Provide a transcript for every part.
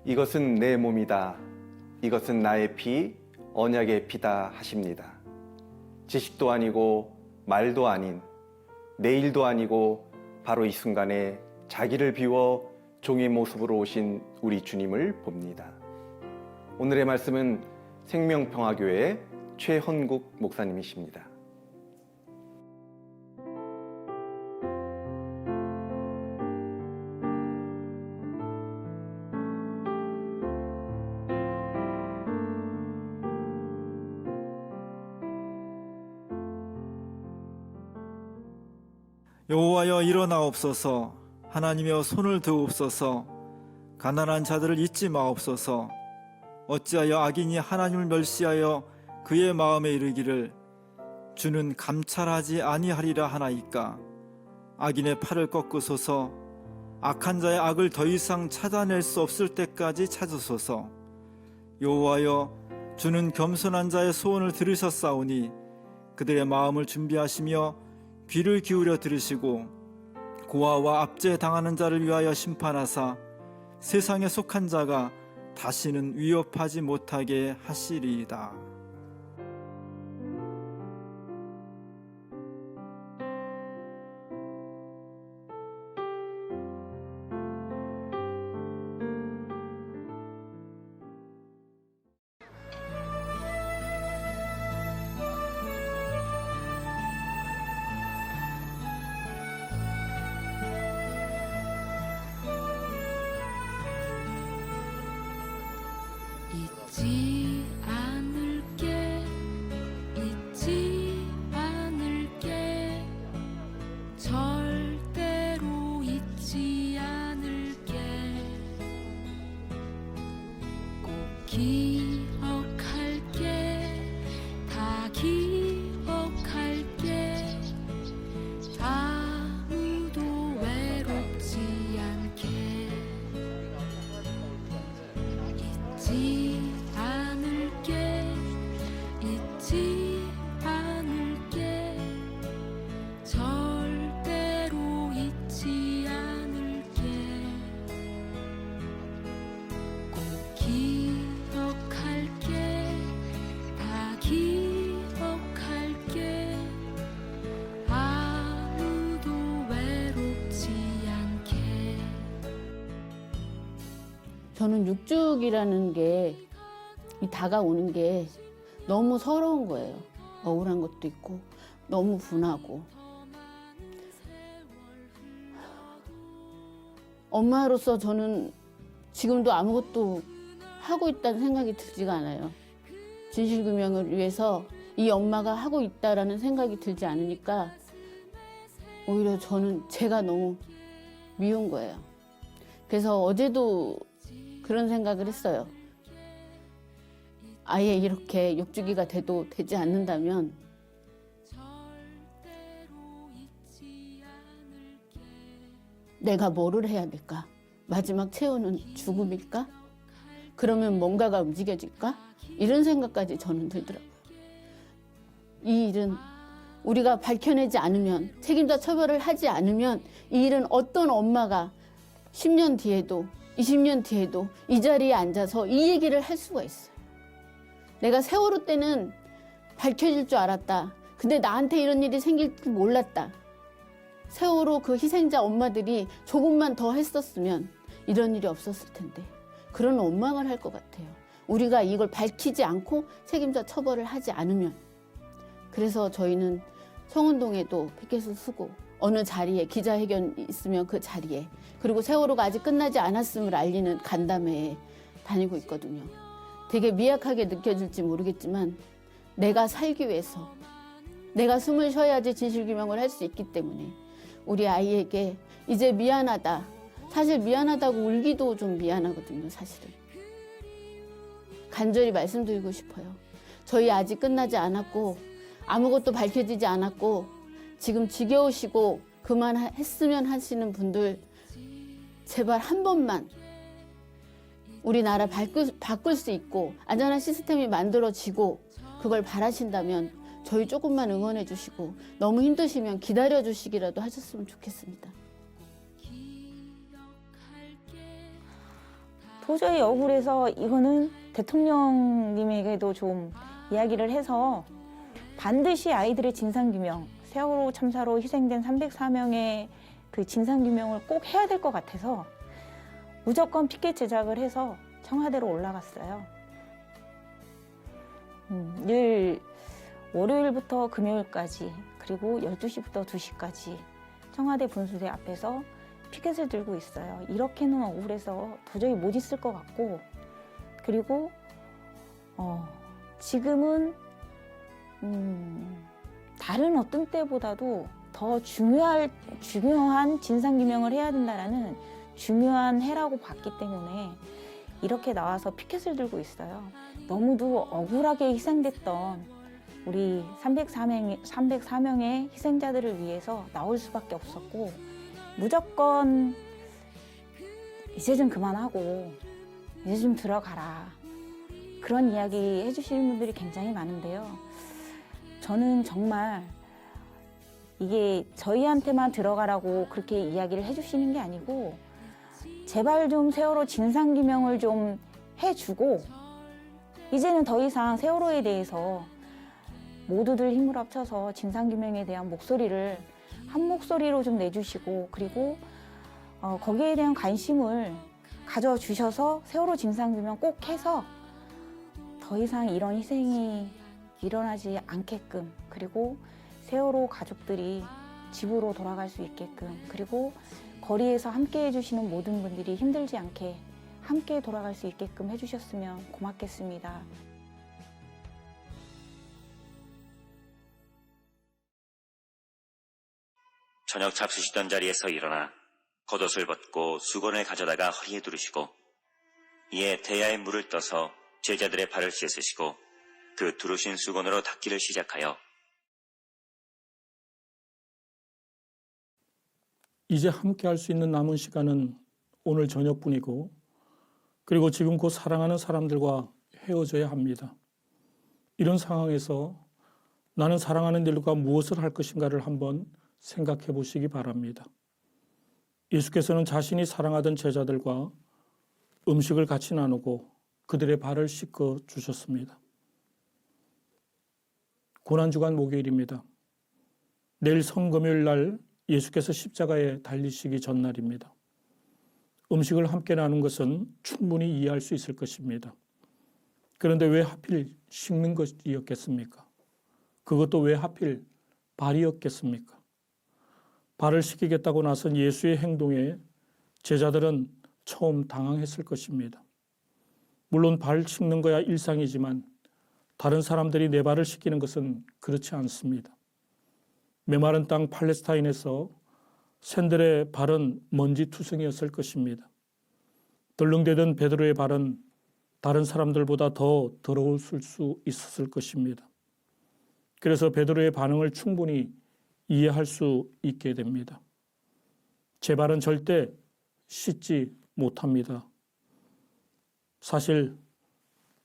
이것은 내 몸이다. 이것은 나의 피, 언약의 피다 하십니다. 지식도 아니고 말도 아닌, 내일도 아니고 바로 이 순간에 자기를 비워 종의 모습으로 오신 우리 주님을 봅니다. 오늘의 말씀은 생명평화교회 최헌국 목사님이십니다. 여호와여 일어나옵소서. 하나님여 손을 드옵소서. 가난한 자들을 잊지 마옵소서. 어찌하여 악인이 하나님을 멸시하여 그의 마음에 이르기를 주는 감찰하지 아니하리라 하나이까. 악인의 팔을 꺾으소서. 악한 자의 악을 더 이상 찾아낼 수 없을 때까지 찾으소서. 여호와여 주는 겸손한 자의 소원을 들으셨사오니 그들의 마음을 준비하시며 귀를 기울여 들으시고 고아와 압제 당하는 자를 위하여 심판하사 세상에 속한 자가 다시는 위협하지 못하게 하시리이다. 잊지 않을게, 잊지 않을게, 절대로 잊지 않을게. 꼭 기억할게, 다 기억할게. 아무도 외롭지 않게. 잊지 않을게, 잊지 않을게, 절대로 잊지 않을게. 꼭 기억할게, 다 기억할게. 아무도 외롭지 않게. 저는 육죽이라는 게 다가오는 게 너무 서러운 거예요. 억울한 것도 있고 너무 분하고. 엄마로서 저는 지금도 아무것도 하고 있다는 생각이 들지가 않아요. 진실규명을 위해서 이 엄마가 하고 있다라는 생각이 들지 않으니까 오히려 저는 제가 너무 미운 거예요. 그래서 어제도 그런 생각을 했어요. 아예 이렇게 욕주기가 돼도 되지 않는다면 내가 뭐를 해야 될까? 마지막 최후는 죽음일까? 그러면 뭔가가 움직여질까? 이런 생각까지 저는 들더라고요. 이 일은 우리가 밝혀내지 않으면, 책임자 처벌을 하지 않으면 이 일은 어떤 엄마가 10년 뒤에도 20년 뒤에도 이 자리에 앉아서 이 얘기를 할 수가 있어요. 내가 세월호 때는 밝혀질 줄 알았다. 근데 나한테 이런 일이 생길 줄 몰랐다. 세월호 그 희생자 엄마들이 조금만 더 했었으면 이런 일이 없었을 텐데. 그런 원망을 할 것 같아요. 우리가 이걸 밝히지 않고 책임자 처벌을 하지 않으면. 그래서 저희는 청운동에도 피켓을 쓰고 어느 자리에 기자회견 있으면 그 자리에, 그리고 세월호가 아직 끝나지 않았음을 알리는 간담회에 다니고 있거든요. 되게 미약하게 느껴질지 모르겠지만 내가 살기 위해서, 내가 숨을 쉬어야지 진실규명을 할 수 있기 때문에 우리 아이에게 이제 미안하다. 사실 미안하다고 울기도 좀 미안하거든요, 사실은. 간절히 말씀드리고 싶어요. 저희 아직 끝나지 않았고 아무것도 밝혀지지 않았고 지금 지겨우시고 그만했으면 하시는 분들, 제발 한 번만 우리나라 바꿀 수 있고 안전한 시스템이 만들어지고 그걸 바라신다면 저희 조금만 응원해 주시고, 너무 힘드시면 기다려 주시기라도 하셨으면 좋겠습니다. 도저히 억울해서 이거는 대통령님에게도 좀 이야기를 해서 반드시 아이들의 진상규명, 세월호 참사로 희생된 304명의 그 진상규명을 꼭 해야 될 것 같아서 무조건 피켓 제작을 해서 청와대로 올라갔어요. 늘 월요일부터 금요일까지 그리고 12시부터 2시까지 청와대 분수대 앞에서 피켓을 들고 있어요. 이렇게는 억울해서 도저히 못 있을 것 같고 그리고 지금은 다른 어떤 때보다도 더 중요한 진상규명을 해야 된다라는 중요한 해라고 봤기 때문에 이렇게 나와서 피켓을 들고 있어요. 너무도 억울하게 희생됐던 우리 304명의 희생자들을 위해서 나올 수밖에 없었고 무조건 이제 좀 그만하고 이제 좀 들어가라 그런 이야기 해주시는 분들이 굉장히 많은데요. 저는 정말 이게 저희한테만 들어가라고 그렇게 이야기를 해주시는 게 아니고 제발 좀 세월호 진상규명을 좀 해주고 이제는 더 이상 세월호에 대해서 모두들 힘을 합쳐서 진상규명에 대한 목소리를 한 목소리로 좀 내주시고 그리고 거기에 대한 관심을 가져주셔서 세월호 진상규명 꼭 해서 더 이상 이런 희생이 일어나지 않게끔 그리고 세월호 가족들이 집으로 돌아갈 수 있게끔 그리고 거리에서 함께 해주시는 모든 분들이 힘들지 않게 함께 돌아갈 수 있게끔 해주셨으면 고맙겠습니다. 저녁 잡수시던 자리에서 일어나 겉옷을 벗고 수건을 가져다가 허리에 두르시고 이에 대야에 물을 떠서 제자들의 발을 씻으시고 그 두르신 수건으로 닦기를 시작하여 이제 함께 할 수 있는 남은 시간은 오늘 저녁뿐이고 그리고 지금 곧 사랑하는 사람들과 헤어져야 합니다. 이런 상황에서 나는 사랑하는 일과 무엇을 할 것인가를 한번 생각해 보시기 바랍니다. 예수께서는 자신이 사랑하던 제자들과 음식을 같이 나누고 그들의 발을 씻겨 주셨습니다. 고난주간 목요일입니다. 내일 성금요일 날 예수께서 십자가에 달리시기 전날입니다. 음식을 함께 나눈 것은 충분히 이해할 수 있을 것입니다. 그런데 왜 하필 씻는 것이었겠습니까? 그것도 왜 하필 발이었겠습니까? 발을 씻기겠다고 나선 예수의 행동에 제자들은 처음 당황했을 것입니다. 물론 발 씻는 거야 일상이지만 다른 사람들이 내 발을 씻기는 것은 그렇지 않습니다. 메마른 땅 팔레스타인에서 샌들의 발은 먼지투성이었을 것입니다. 덜렁대던 베드로의 발은 다른 사람들보다 더 더러웠을 수 있었을 것입니다. 그래서 베드로의 반응을 충분히 이해할 수 있게 됩니다. 제 발은 절대 씻지 못합니다. 사실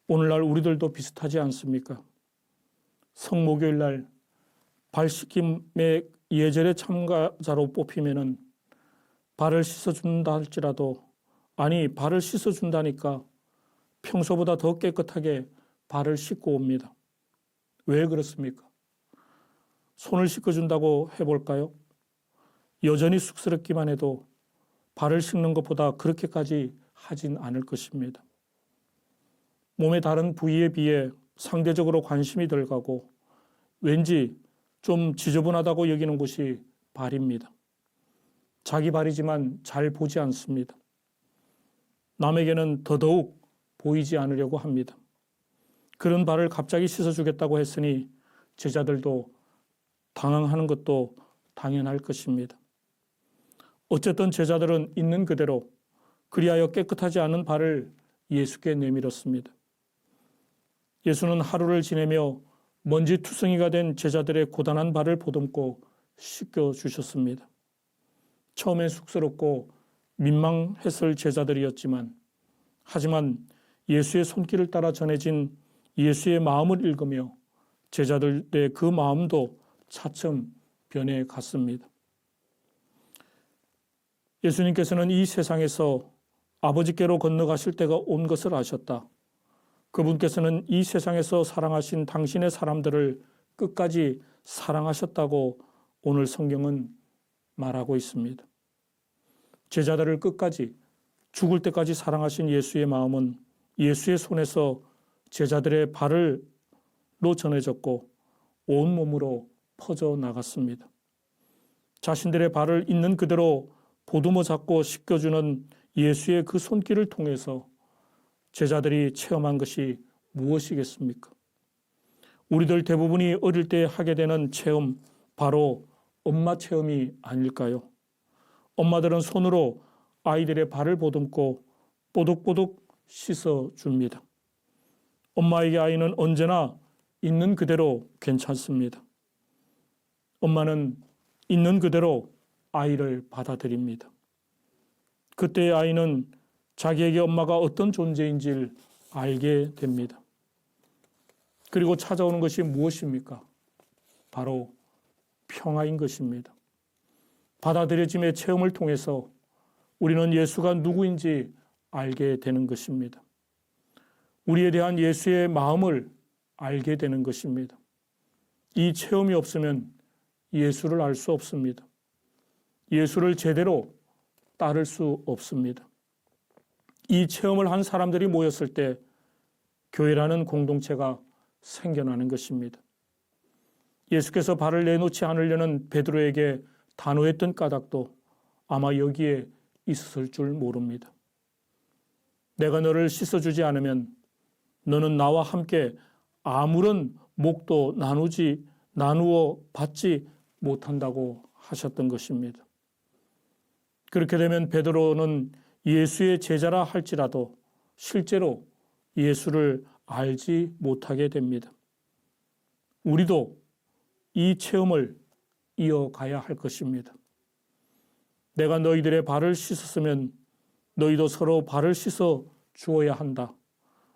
오늘날 우리들도 비슷하지 않습니까? 성목요일 날 발 씻김의 예절의 참가자로 뽑히면은 발을 씻어준다 할지라도 아니 발을 씻어준다니까 평소보다 더 깨끗하게 발을 씻고 옵니다. 왜 그렇습니까? 손을 씻어준다고 해볼까요? 여전히 쑥스럽기만 해도 발을 씻는 것보다 그렇게까지 하진 않을 것입니다. 몸의 다른 부위에 비해 상대적으로 관심이 덜 가고 왠지 좀 지저분하다고 여기는 곳이 발입니다. 자기 발이지만 잘 보지 않습니다. 남에게는 더더욱 보이지 않으려고 합니다. 그런 발을 갑자기 씻어주겠다고 했으니 제자들도 당황하는 것도 당연할 것입니다. 어쨌든 제자들은 있는 그대로 그리하여 깨끗하지 않은 발을 예수께 내밀었습니다. 예수는 하루를 지내며 먼지투성이가 된 제자들의 고단한 발을 보듬고 씻겨주셨습니다. 처음엔 쑥스럽고 민망했을 제자들이었지만 하지만 예수의 손길을 따라 전해진 예수의 마음을 읽으며 제자들의 그 마음도 차츰 변해갔습니다. 예수님께서는 이 세상에서 아버지께로 건너가실 때가 온 것을 아셨다. 그분께서는 이 세상에서 사랑하신 당신의 사람들을 끝까지 사랑하셨다고 오늘 성경은 말하고 있습니다. 제자들을 끝까지 죽을 때까지 사랑하신 예수의 마음은 예수의 손에서 제자들의 발을로 전해졌고 온몸으로 퍼져 나갔습니다. 자신들의 발을 있는 그대로 보듬어 잡고 씻겨주는 예수의 그 손길을 통해서 제자들이 체험한 것이 무엇이겠습니까? 우리들 대부분이 어릴 때 하게 되는 체험, 바로 엄마 체험이 아닐까요? 엄마들은 손으로 아이들의 발을 보듬고 뽀득뽀득 씻어줍니다. 엄마에게 아이는 언제나 있는 그대로 괜찮습니다. 엄마는 있는 그대로 아이를 받아들입니다. 그때의 아이는 자기에게 엄마가 어떤 존재인지를 알게 됩니다. 그리고 찾아오는 것이 무엇입니까? 바로 평화인 것입니다. 받아들여짐의 체험을 통해서 우리는 예수가 누구인지 알게 되는 것입니다. 우리에 대한 예수의 마음을 알게 되는 것입니다. 이 체험이 없으면 예수를 알 수 없습니다. 예수를 제대로 따를 수 없습니다. 이 체험을 한 사람들이 모였을 때 교회라는 공동체가 생겨나는 것입니다. 예수께서 발을 내놓지 않으려는 베드로에게 단호했던 까닭도 아마 여기에 있었을 줄 모릅니다. 내가 너를 씻어주지 않으면 너는 나와 함께 아무런 목도 나누어 받지 못한다고 하셨던 것입니다. 그렇게 되면 베드로는 예수의 제자라 할지라도 실제로 예수를 알지 못하게 됩니다. 우리도 이 체험을 이어가야 할 것입니다. 내가 너희들의 발을 씻었으면 너희도 서로 발을 씻어 주어야 한다.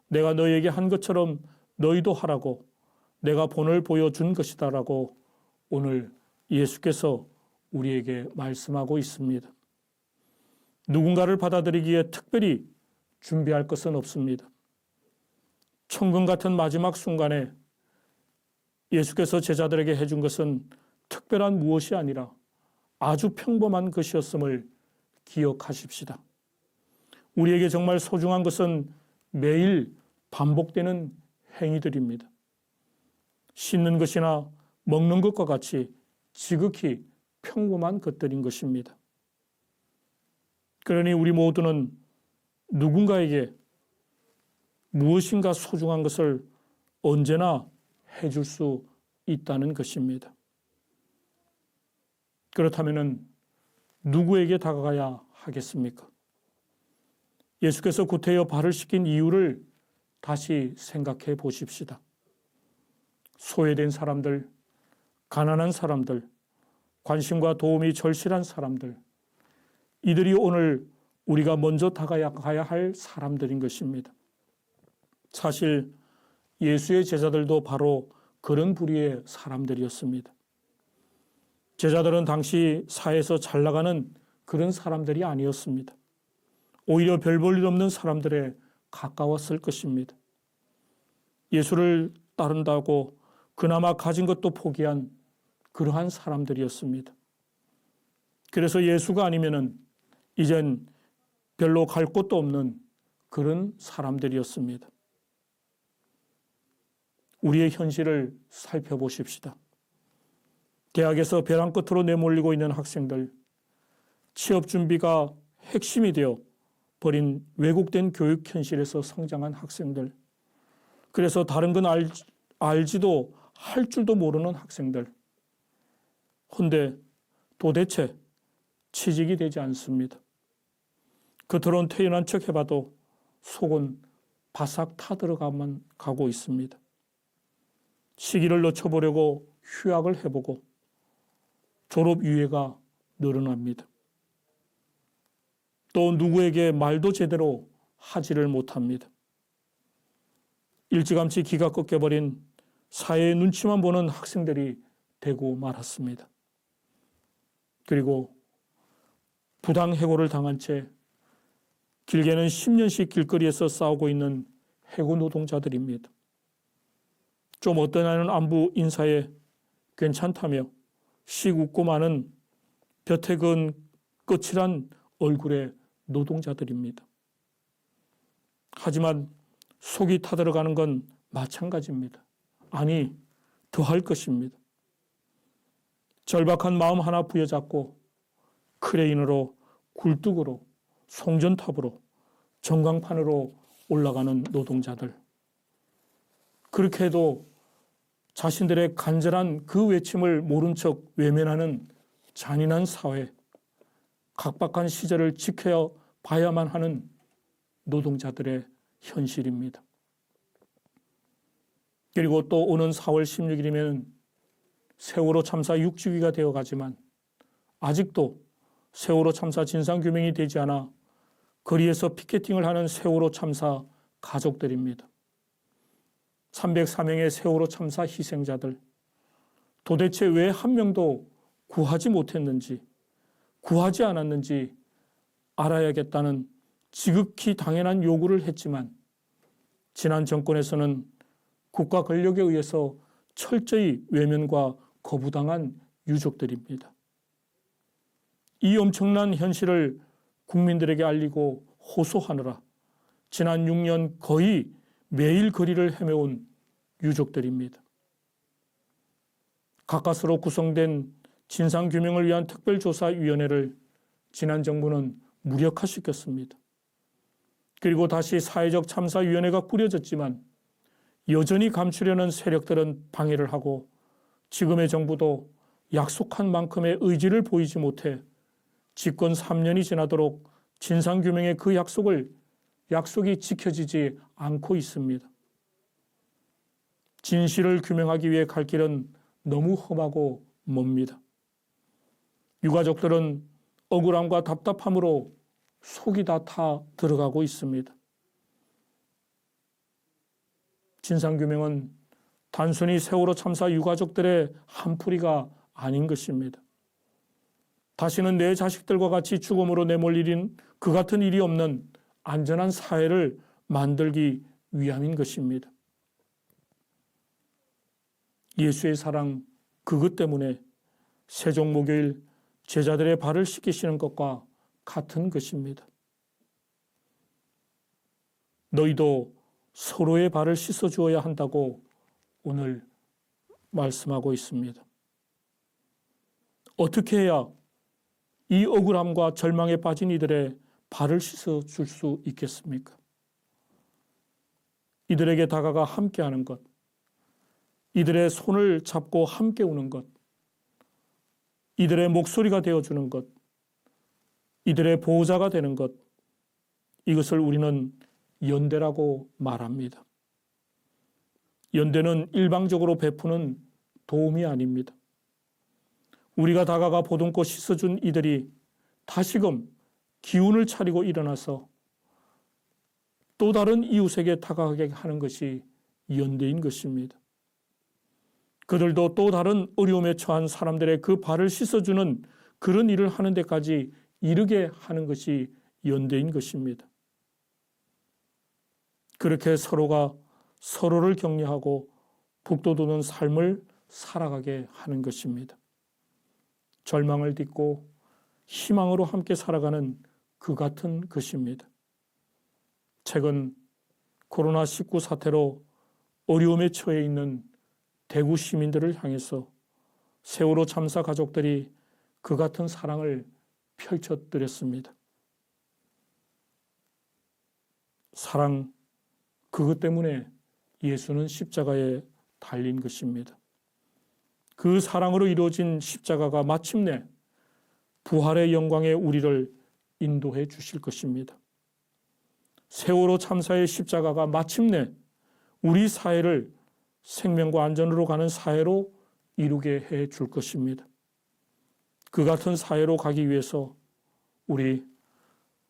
내가 너희에게 한 것처럼 너희도 하라고 내가 본을 보여준 것이다라고 오늘 예수께서 우리에게 말씀하고 있습니다. 누군가를 받아들이기에 특별히 준비할 것은 없습니다. 천금 같은 마지막 순간에 예수께서 제자들에게 해준 것은 특별한 무엇이 아니라 아주 평범한 것이었음을 기억하십시다. 우리에게 정말 소중한 것은 매일 반복되는 행위들입니다. 씻는 것이나 먹는 것과 같이 지극히 평범한 것들인 것입니다. 그러니 우리 모두는 누군가에게 무엇인가 소중한 것을 언제나 해줄 수 있다는 것입니다. 그렇다면 누구에게 다가가야 하겠습니까? 예수께서 구태여 발을 씻긴 이유를 다시 생각해 보십시다. 소외된 사람들, 가난한 사람들, 관심과 도움이 절실한 사람들, 이들이 오늘 우리가 먼저 다가가야 할 사람들인 것입니다. 사실 예수의 제자들도 바로 그런 부류의 사람들이었습니다. 제자들은 당시 사회에서 잘 나가는 그런 사람들이 아니었습니다. 오히려 별 볼 일 없는 사람들에 가까웠을 것입니다. 예수를 따른다고 그나마 가진 것도 포기한 그러한 사람들이었습니다. 그래서 예수가 아니면은 이젠 별로 갈 곳도 없는 그런 사람들이었습니다. 우리의 현실을 살펴보십시다. 대학에서 벼랑 끝으로 내몰리고 있는 학생들, 취업 준비가 핵심이 되어 버린 왜곡된 교육 현실에서 성장한 학생들, 그래서 다른 건 알지도 할 줄도 모르는 학생들, 헌데 도대체 취직이 되지 않습니다. 겉으로는 태연한 척 해봐도 속은 바싹 타들어가만 가고 있습니다. 시기를 늦춰보려고 휴학을 해보고 졸업 유예가 늘어납니다. 또 누구에게 말도 제대로 하지를 못합니다. 일찌감치 기가 꺾여버린 사회의 눈치만 보는 학생들이 되고 말았습니다. 그리고 부당해고를 당한 채 길게는 10년씩 길거리에서 싸우고 있는 해고 노동자들입니다. 좀 어떠냐는 안부 인사에 괜찮다며 씩 웃고 마는 벼태근 거칠한 얼굴의 노동자들입니다. 하지만 속이 타들어가는 건 마찬가지입니다. 아니, 더할 것입니다. 절박한 마음 하나 부여잡고 크레인으로, 굴뚝으로, 송전탑으로, 전광판으로 올라가는 노동자들. 그렇게 해도 자신들의 간절한 그 외침을 모른 척 외면하는 잔인한 사회, 각박한 시절을 지켜 봐야만 하는 노동자들의 현실입니다. 그리고 또 오는 4월 16일이면 세월호 참사 6주기가 되어가지만 아직도 세월호 참사 진상규명이 되지 않아 거리에서 피켓팅을 하는 세월호 참사 가족들입니다. 304명의 세월호 참사 희생자들, 도대체 왜 한 명도 구하지 못했는지, 구하지 않았는지 알아야겠다는 지극히 당연한 요구를 했지만 지난 정권에서는 국가 권력에 의해서 철저히 외면과 거부당한 유족들입니다. 이 엄청난 현실을 국민들에게 알리고 호소하느라 지난 6년 거의 매일 거리를 헤매온 유족들입니다. 가까스로 구성된 진상규명을 위한 특별조사위원회를 지난 정부는 무력화시켰습니다. 그리고 다시 사회적 참사위원회가 꾸려졌지만 여전히 감추려는 세력들은 방해를 하고 지금의 정부도 약속한 만큼의 의지를 보이지 못해 집권 3년이 지나도록 진상규명의 그 약속이 지켜지지 않고 있습니다. 진실을 규명하기 위해 갈 길은 너무 험하고 멉니다. 유가족들은 억울함과 답답함으로 속이 다 타 들어가고 있습니다. 진상규명은 단순히 세월호 참사 유가족들의 한풀이가 아닌 것입니다. 다시는 내 자식들과 같이 죽음으로 내몰리는 그 같은 일이 없는 안전한 사회를 만들기 위함인 것입니다. 예수의 사랑, 그것 때문에 세종 목요일 제자들의 발을 씻기시는 것과 같은 것입니다. 너희도 서로의 발을 씻어 주어야 한다고 오늘 말씀하고 있습니다. 어떻게 해야 이 억울함과 절망에 빠진 이들의 발을 씻어 줄 수 있겠습니까? 이들에게 다가가 함께하는 것, 이들의 손을 잡고 함께 우는 것, 이들의 목소리가 되어주는 것, 이들의 보호자가 되는 것, 이것을 우리는 연대라고 말합니다. 연대는 일방적으로 베푸는 도움이 아닙니다. 우리가 다가가 보듬고 씻어준 이들이 다시금 기운을 차리고 일어나서 또 다른 이웃에게 다가가게 하는 것이 연대인 것입니다. 그들도 또 다른 어려움에 처한 사람들의 그 발을 씻어주는 그런 일을 하는 데까지 이르게 하는 것이 연대인 것입니다. 그렇게 서로가 서로를 격려하고 북돋우는 삶을 살아가게 하는 것입니다. 절망을 딛고 희망으로 함께 살아가는 그 같은 것입니다. 최근 코로나19 사태로 어려움에 처해 있는 대구 시민들을 향해서 세월호 참사 가족들이 그 같은 사랑을 펼쳐드렸습니다. 사랑, 그것 때문에 예수는 십자가에 달린 것입니다. 그 사랑으로 이루어진 십자가가 마침내 부활의 영광에 우리를 인도해 주실 것입니다. 세월호 참사의 십자가가 마침내 우리 사회를 생명과 안전으로 가는 사회로 이루게 해 줄 것입니다. 그 같은 사회로 가기 위해서 우리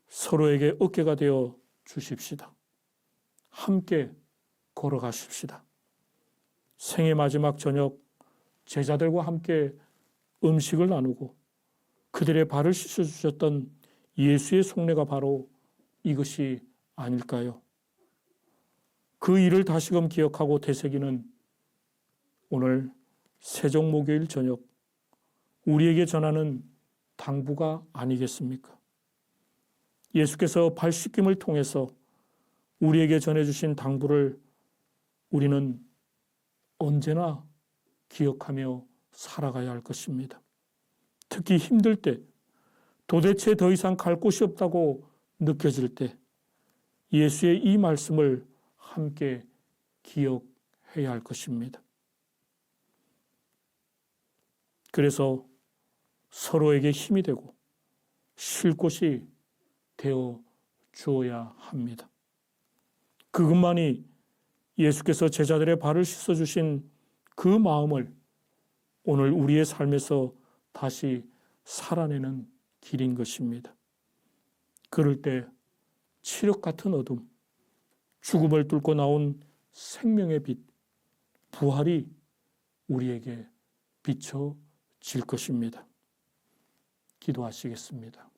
서로에게 어깨가 되어 주십시다. 함께 걸어가십시다. 생애 마지막 저녁 제자들과 함께 음식을 나누고 그들의 발을 씻어주셨던 예수의 속례가 바로 이것이 아닐까요? 그 일을 다시금 기억하고 되새기는 오늘 세종목요일 저녁 우리에게 전하는 당부가 아니겠습니까? 예수께서 발 씻김을 통해서 우리에게 전해주신 당부를 우리는 언제나 기억하며 살아가야 할 것입니다. 특히 힘들 때, 도대체 더 이상 갈 곳이 없다고 느껴질 때 예수의 이 말씀을 함께 기억해야 할 것입니다. 그래서 서로에게 힘이 되고 쉴 곳이 되어 주어야 합니다. 그것만이 예수께서 제자들의 발을 씻어주신 그 마음을 오늘 우리의 삶에서 다시 살아내는 길인 것입니다. 그럴 때 칠흑 같은 어둠, 죽음을 뚫고 나온 생명의 빛, 부활이 우리에게 비춰질 것입니다. 기도하시겠습니다.